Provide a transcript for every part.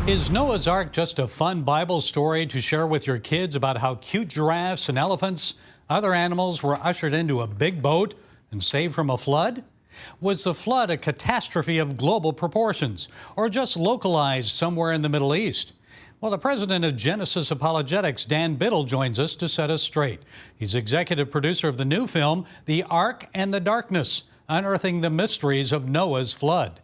Is Noah's Ark just a fun Bible story to share with your kids about how cute giraffes and elephants, other animals, were ushered into a big boat and saved from a flood? Was the flood a catastrophe of global proportions or just localized somewhere in the Middle East? Well, the president of Genesis Apologetics, Dan Biddle, joins us to set us straight. He's executive producer of the new film, The Ark and the Darkness, unearthing the mysteries of Noah's flood.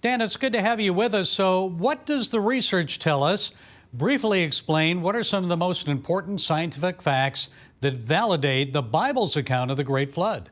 Dan, it's good to have you with us. So what does the research tell us? Briefly explain what are some of the most important scientific facts that validate the Bible's account of the Great Flood?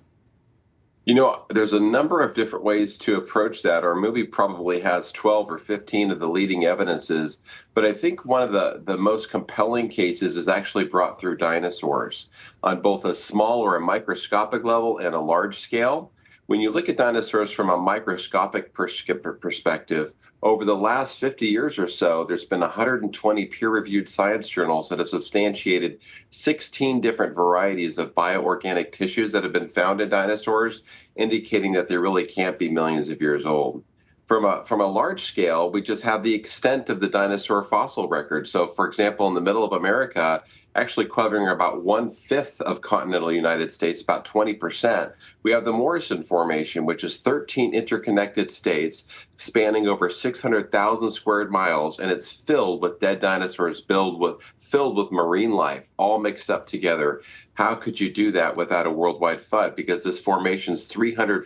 You know, there's a number of different ways to approach that. Our movie probably has 12 or 15 of the leading evidences, but I think one of the most compelling cases is actually brought through dinosaurs on both a small or a microscopic level and a large scale. When you look at dinosaurs from a microscopic perspective, over the last 50 years or so, there's been 120 peer-reviewed science journals that have substantiated 16 different varieties of bioorganic tissues that have been found in dinosaurs, indicating that they really can't be millions of years old. From a large scale, we just have the extent of the dinosaur fossil record. So, for example, in the middle of America, actually covering about 1/5 of continental United States, about 20%. We have the Morrison Formation, which is 13 interconnected states spanning over 600,000 square miles, and it's filled with dead dinosaurs, filled with marine life, all mixed up together. How could you do that without a worldwide flood? Because this formation's 300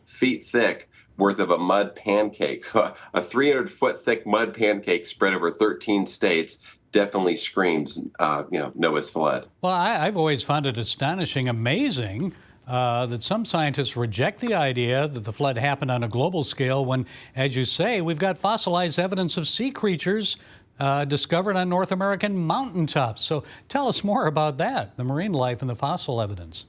feet thick, worth of a mud pancake. So a 300-foot thick mud pancake spread over 13 states definitely screams, Noah's flood. Well, I've always found it astonishing, amazing, that some scientists reject the idea that the flood happened on a global scale when, as you say, we've got fossilized evidence of sea creatures discovered on North American mountaintops. So tell us more about that, the marine life and the fossil evidence.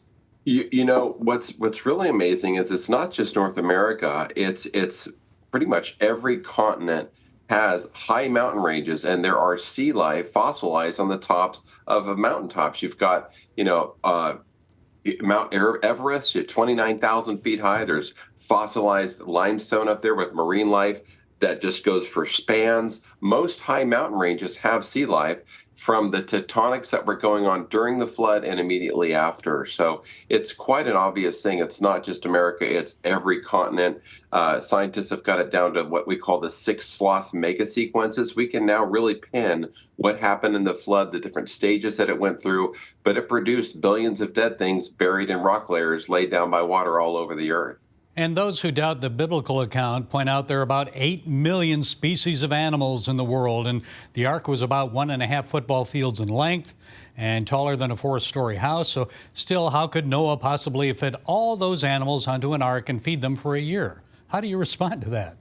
You know, what's really amazing is it's not just North America. It's pretty much every continent has high mountain ranges, and there are sea life fossilized on the tops of mountaintops. You've got, Mount Everest at 29,000 feet high. There's fossilized limestone up there with marine life that just goes for spans. Most high mountain ranges have sea life from the tectonics that were going on during the flood and immediately after. So it's quite an obvious thing. It's not just America, it's every continent. Scientists have got it down to what we call the 6 SLOS mega sequences. We can now really pin what happened in the flood, the different stages that it went through, but it produced billions of dead things buried in rock layers laid down by water all over the earth. And those who doubt the biblical account point out there are about 8 million species of animals in the world, and the ark was about 1.5 football fields in length and taller than a 4-story house. So still, how could Noah possibly fit all those animals onto an ark and feed them for a year? How do you respond to that?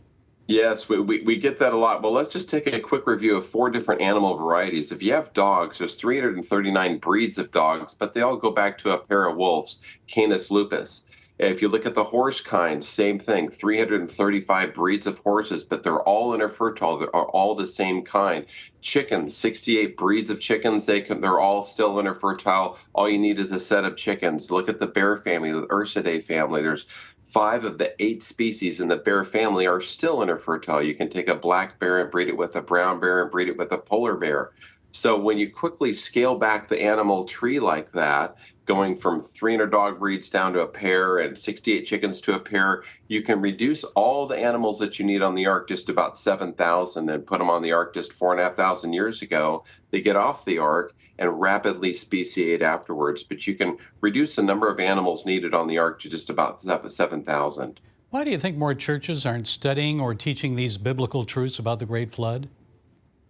Yes, we get that a lot. Well, let's just take a quick review of 4 different animal varieties. If you have dogs, there's 339 breeds of dogs, but they all go back to a pair of wolves, Canis lupus. If you look at the horse kind, same thing, 335 breeds of horses, but they're all interfertile. They're all the same kind. Chickens, 68 breeds of chickens. They're all still interfertile. All you need is a set of chickens. Look at the bear family, the Ursidae family. There's 5 of the 8 species in the bear family are still interfertile. You can take a black bear and breed it with a brown bear and breed it with a polar bear. So when you quickly scale back the animal tree like that, going from 300 dog breeds down to a pair and 68 chickens to a pair, you can reduce all the animals that you need on the ark just about 7,000 and put them on the ark just 4,500 years ago. They get off the ark and rapidly speciate afterwards, but you can reduce the number of animals needed on the ark to just about 7,000. Why do you think more churches aren't studying or teaching these biblical truths about the Great Flood?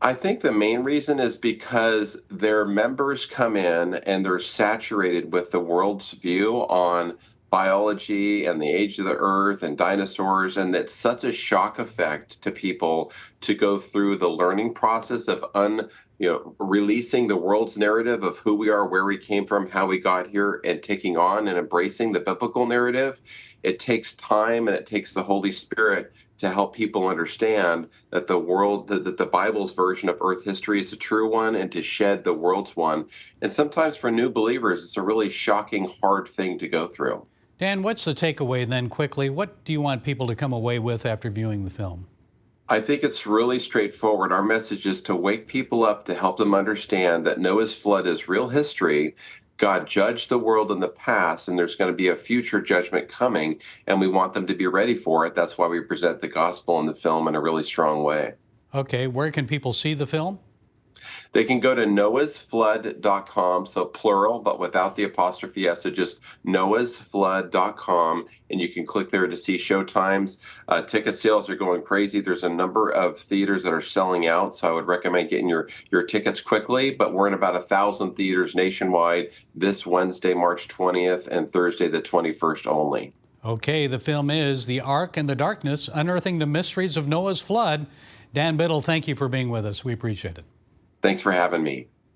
I think the main reason is because their members come in and they're saturated with the world's view on biology and the age of the earth and dinosaurs, and it's such a shock effect to people to go through the learning process of releasing the world's narrative of who we are, where we came from, how we got here, and taking on and embracing the biblical narrative. It takes time and it takes the Holy Spirit to help people understand that that the Bible's version of Earth history is a true one, and to shed the world's one. And sometimes for new believers, it's a really shocking, hard thing to go through. Dan, what's the takeaway then, quickly? What do you want people to come away with after viewing the film? I think it's really straightforward. Our message is to wake people up to help them understand that Noah's flood is real history. God judged the world in the past, and there's going to be a future judgment coming, and we want them to be ready for it. That's why we present the gospel in the film in a really strong way. Okay, where can people see the film? They can go to noahsflood.com, so plural, but without the apostrophe S, so just noahsflood.com, and you can click there to see showtimes. Ticket sales are going crazy. There's a number of theaters that are selling out, so I would recommend getting your tickets quickly, but we're in about 1,000 theaters nationwide this Wednesday, March 20th, and Thursday, the 21st only. Okay, the film is The Ark and the Darkness, Unearthing the Mysteries of Noah's Flood. Dan Biddle, thank you for being with us. We appreciate it. Thanks for having me.